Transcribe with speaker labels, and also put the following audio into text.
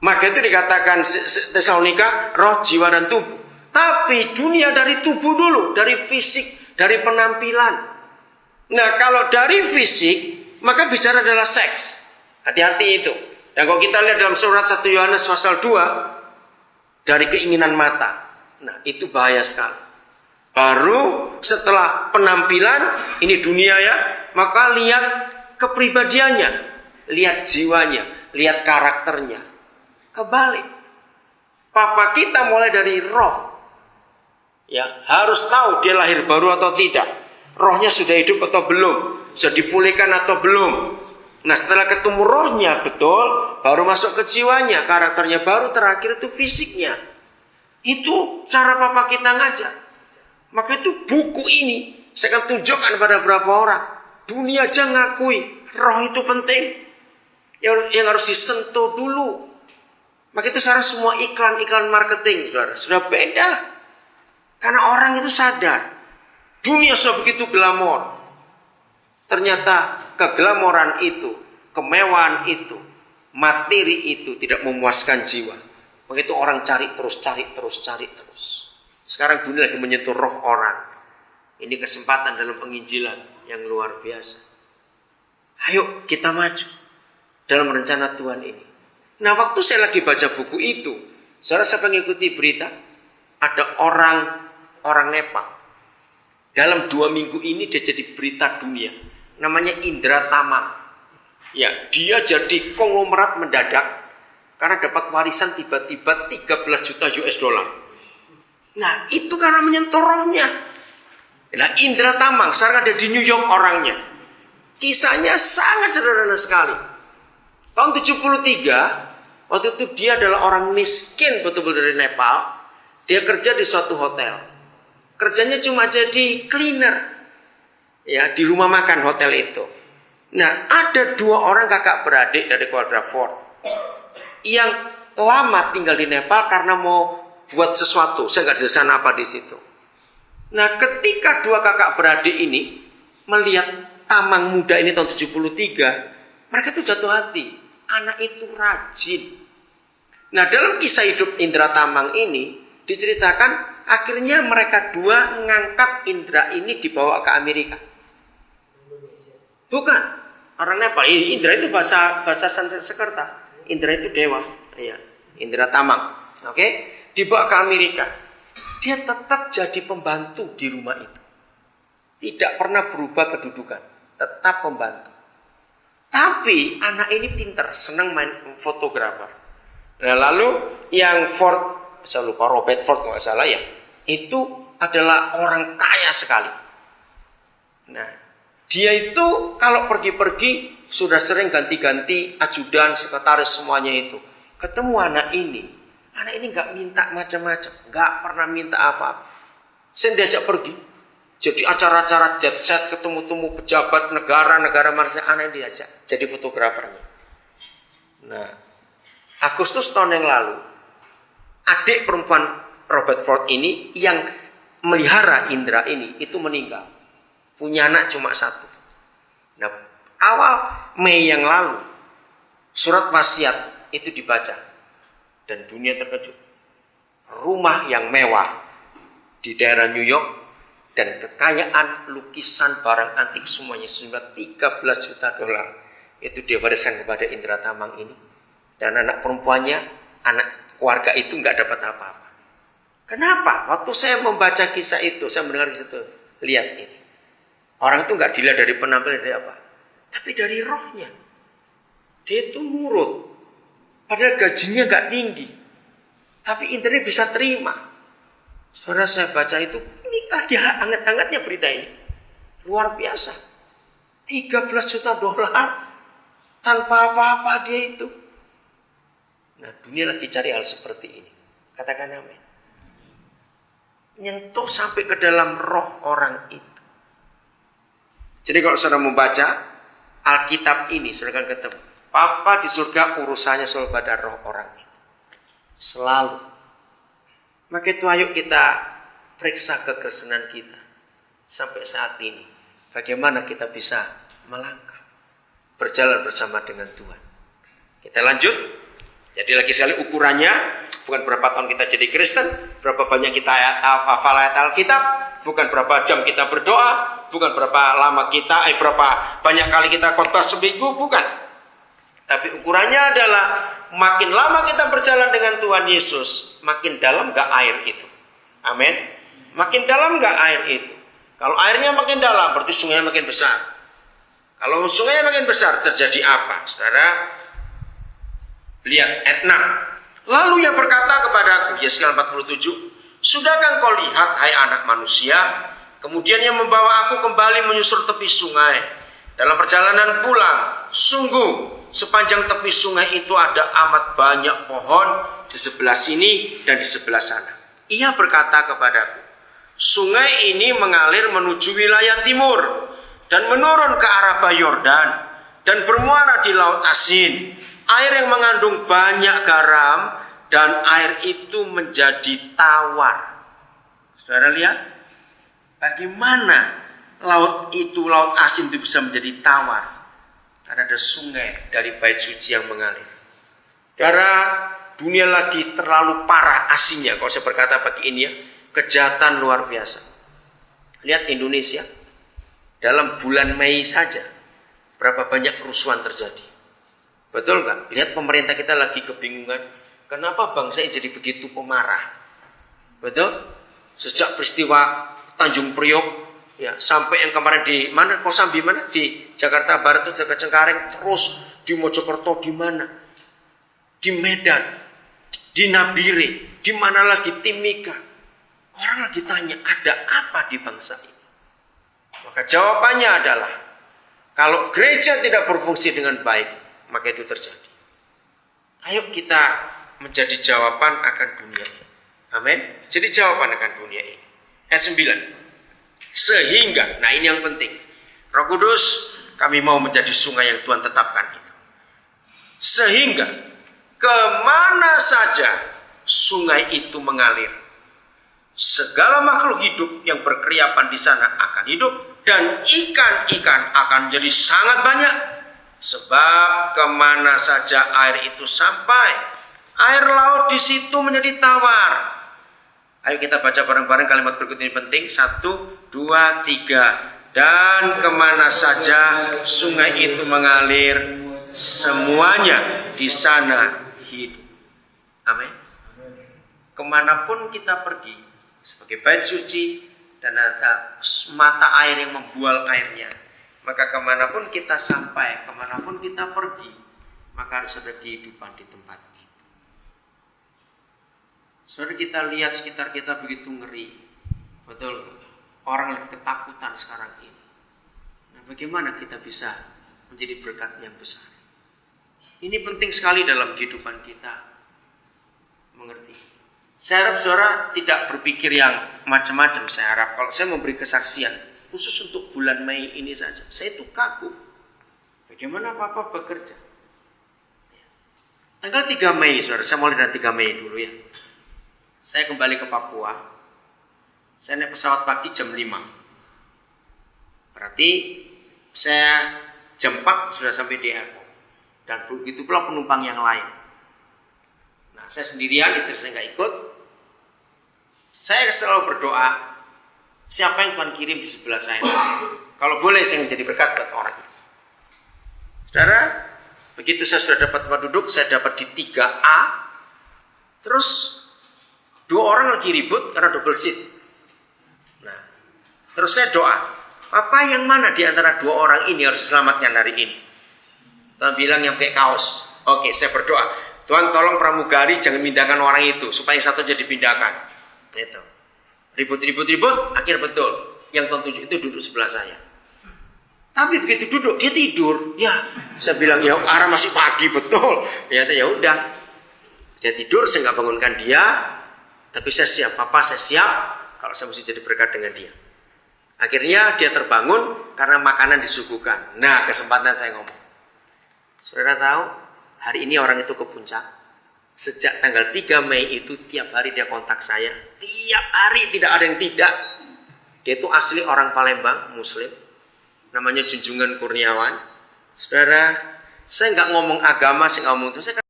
Speaker 1: Maka itu dikatakan Tesalonika roh, jiwa dan tubuh. Tapi dunia dari tubuh dulu, dari fisik, dari penampilan. Nah, kalau dari fisik, maka bicara adalah seks. Hati-hati itu. Dan kalau kita lihat dalam surat 1 Yohanes pasal 2, dari keinginan mata. Nah, itu bahaya sekali. Baru setelah penampilan, ini dunia ya, maka lihat kepribadiannya, lihat jiwanya, lihat karakternya. Kebalik. Papa kita mulai dari roh. Ya, harus tahu dia lahir baru atau tidak. Rohnya sudah hidup atau belum, sudah dipulihkan atau belum. Nah, setelah ketemu rohnya betul, baru masuk ke jiwanya, karakternya, baru terakhir itu fisiknya. Itu cara papa kita ngajar. Maka itu buku ini saya akan tunjukkan pada beberapa orang. Dunia aja ngakui roh itu penting, yang harus disentuh dulu. Maka itu sekarang semua iklan marketing, saudara, sudah beda. Karena orang itu sadar dunia sudah begitu glamor. Ternyata keglamoran itu, kemewahan itu, materi itu tidak memuaskan jiwa. Begitu orang cari terus. Sekarang dunia lagi menyentuh roh orang. Ini kesempatan dalam penginjilan yang luar biasa. Ayo kita maju dalam rencana Tuhan ini. Nah, waktu saya lagi baca buku itu, saudara, saya mengikuti berita, ada orang Nepal. Dalam 2 minggu ini dia jadi berita dunia. Namanya Indra Tamang. Ya, dia jadi konglomerat mendadak karena dapat warisan tiba-tiba 13 juta US dollar. Nah, itu karena menyentuh rohnya. Nah, Indra Tamang sekarang ada di New York orangnya. Kisahnya sangat sederhana sekali. Tahun 73, waktu itu dia adalah orang miskin betul-betul dari Nepal. Dia kerja di suatu hotel. Kerjanya cuma jadi cleaner. Ya, di rumah makan hotel itu. Nah, ada 2 orang kakak beradik dari keluarga Ford yang lama tinggal di Nepal karena mau buat sesuatu. Saya nggak di sana apa di situ. Nah, ketika 2 kakak beradik ini melihat Tamang muda ini tahun 73, mereka tuh jatuh hati. Anak itu rajin. Nah, dalam kisah hidup Indra Tamang ini diceritakan akhirnya mereka 2 ngangkat Indra ini dibawa ke Amerika. Bukan orang Nepal. Indra itu bahasa Sanskerta. Indra itu dewa. Ya, Indra Tamang. Oke, dibawa ke Amerika. Dia tetap jadi pembantu di rumah itu. Tidak pernah berubah kedudukan. Tetap pembantu. Tapi anak ini pintar, senang main fotografer. Nah, lalu yang Ford, saya lupa, Robert Ford nggak salah ya, itu adalah orang kaya sekali. Nah, dia itu kalau pergi-pergi sudah sering ganti-ganti ajudan, sekretaris, semuanya itu. Ketemu anak ini nggak minta macam-macam, nggak pernah minta apa-apa. Saya diajak pergi, jadi acara-acara jet set, ketemu-temu pejabat negara mana, anak diajak jadi fotografernya. Nah, Agustus tahun yang lalu, adik perempuan Robert Ford ini yang melihara Indra ini itu meninggal. Punya anak cuma 1. Nah, awal Mei yang lalu surat wasiat itu dibaca dan dunia terkejut. Rumah yang mewah di daerah New York dan kekayaan lukisan barang antik semuanya sehingga 13 juta dolar itu dia wariskan kepada Indra Tamang ini. Dan anak perempuannya, anak keluarga itu nggak dapat apa-apa. Kenapa? Waktu saya membaca kisah itu, saya mendengar kisah itu, lihat ini. Orang itu nggak dilihat dari penampilan, dari apa, tapi dari rohnya. Dia itu nurut. Padahal gajinya nggak tinggi, tapi Indra bisa terima. Saudara, saya baca itu, ini lagi hangat-hangatnya berita ini. Luar biasa. 13 juta dolar tanpa apa-apa dia itu. Nah, dunia lagi cari hal seperti ini. Katakan amin. Nyentuh sampai ke dalam roh orang itu. Jadi kalau saudara membaca Alkitab ini, saudara akan ketemu. Papa di surga urusannya selalu pada roh orang itu. Selalu. Maka itu ayo kita periksa kekristenan kita. Sampai saat ini. Bagaimana kita bisa melangkah. Berjalan bersama dengan Tuhan. Kita lanjut. Jadi lagi sekali ukurannya bukan berapa tahun kita jadi Kristen, berapa banyak kita hafal ayat Alkitab, bukan berapa jam kita berdoa, bukan berapa lama kita, berapa banyak kali kita khotbah seminggu, bukan. Tapi ukurannya adalah makin lama kita berjalan dengan Tuhan Yesus, makin dalam gak air itu. Amin. Makin dalam gak air itu. Kalau airnya makin dalam, berarti sungainya makin besar. Kalau sungainya makin besar, terjadi apa? Saudara, lihat ayat 6. Lalu ia berkata kepadaku, Yeskiel 47, sudahkah engkau lihat, hai anak manusia? Kemudian ia membawa aku kembali menyusur tepi sungai. Dalam perjalanan pulang, sungguh sepanjang tepi sungai itu ada amat banyak pohon di sebelah sini dan di sebelah sana. Ia berkata kepadaku, sungai ini mengalir menuju wilayah timur dan menurun ke arah Bah Yordan dan bermuara di Laut Asin. Air yang mengandung banyak garam dan air itu menjadi tawar. Saudara lihat, bagaimana laut asin itu bisa menjadi tawar? Karena ada sungai dari bait suci yang mengalir. Saudara, dunia lagi terlalu parah asinnya. Kalau saya berkata pagi ini ya, kejahatan luar biasa. Lihat Indonesia, dalam bulan Mei saja, berapa banyak kerusuhan terjadi. Betul nggak? Lihat pemerintah kita lagi kebingungan. Kenapa bangsa ini jadi begitu pemarah? Betul? Sejak peristiwa Tanjung Priok, ya sampai yang kemarin di mana? Kosambi mana? Di Jakarta Barat itu Jakarta Cengkareng, terus di Mojokerto di mana? Di Medan, di Nabire, di mana lagi Timika. Orang lagi tanya, ada apa di bangsa ini? Maka jawabannya adalah, kalau gereja tidak berfungsi dengan baik, maka itu terjadi. Ayo kita menjadi jawaban akan dunia ini. Amin. Jadi jawaban akan dunia ini. Ayat 9. Sehingga, nah ini yang penting. Roh Kudus, kami mau menjadi sungai yang Tuhan tetapkan itu. Sehingga kemana saja sungai itu mengalir, segala makhluk hidup yang berkeriapan di sana akan hidup dan ikan-ikan akan menjadi sangat banyak. Sebab kemana saja air itu sampai, air laut di situ menjadi tawar. Ayo kita baca bareng-bareng kalimat berikut ini penting. 1, 2, 3. Dan kemana saja sungai itu mengalir, semuanya di sana hidup. Amin. Kemanapun kita pergi, sebagai bait suci dan ada mata air yang membual airnya, maka kemanapun kita sampai, kemanapun kita pergi, maka harus ada kehidupan di tempat itu. Saudara, kita lihat sekitar kita begitu ngeri. Betul, orang lagi ketakutan sekarang ini. Nah, bagaimana kita bisa menjadi berkat yang besar? Ini penting sekali dalam kehidupan kita. Mengerti? Saya harap saudara tidak berpikir yang macam-macam. Saya harap kalau saya memberi kesaksian, khusus untuk bulan Mei ini saja, saya itu kagum. Bagaimana Papa bekerja? Tanggal 3 Mei, saudara, saya mulai dari 3 Mei dulu ya. Saya kembali ke Papua. Saya naik pesawat pagi jam 5. Berarti saya jam 4 sudah sampai di airport. Dan begitu pula penumpang yang lain. Nah, saya sendirian, istri saya nggak ikut. Saya selalu berdoa, siapa yang Tuhan kirim di sebelah saya? Kalau boleh saya menjadi berkat buat orang itu. Saudara, begitu saya sudah dapat tempat duduk, saya dapat di 3A. Terus 2 orang lagi ribut karena double seat. Nah, terus saya doa, Papa yang mana di antara 2 orang ini harus diselamatkan hari ini? Tuhan bilang yang pakai kaos. Oke, saya berdoa, Tuhan tolong pramugari jangan pindahkan orang itu supaya yang satu jadi dipindahkan. Itu. Ribut, akhir betul. Yang Tuhan tunjuk itu duduk sebelah saya. Tapi begitu duduk dia tidur. Ya, saya bilang ya arah masih pagi betul. Ya udah. Dia tidur, saya nggak bangunkan dia. Tapi saya siap, Papa saya siap kalau saya mesti jadi berkat dengan dia. Akhirnya dia terbangun karena makanan disuguhkan. Nah, kesempatan saya ngomong. Saudara tahu, hari ini orang itu ke puncak. Sejak tanggal 3 Mei itu tiap hari dia kontak saya. Tiap hari, tidak ada yang tidak. Dia itu asli orang Palembang, Muslim. Namanya Junjungan Kurniawan. Saudara, saya nggak ngomong agama, saya nggak ngomong itu. Saya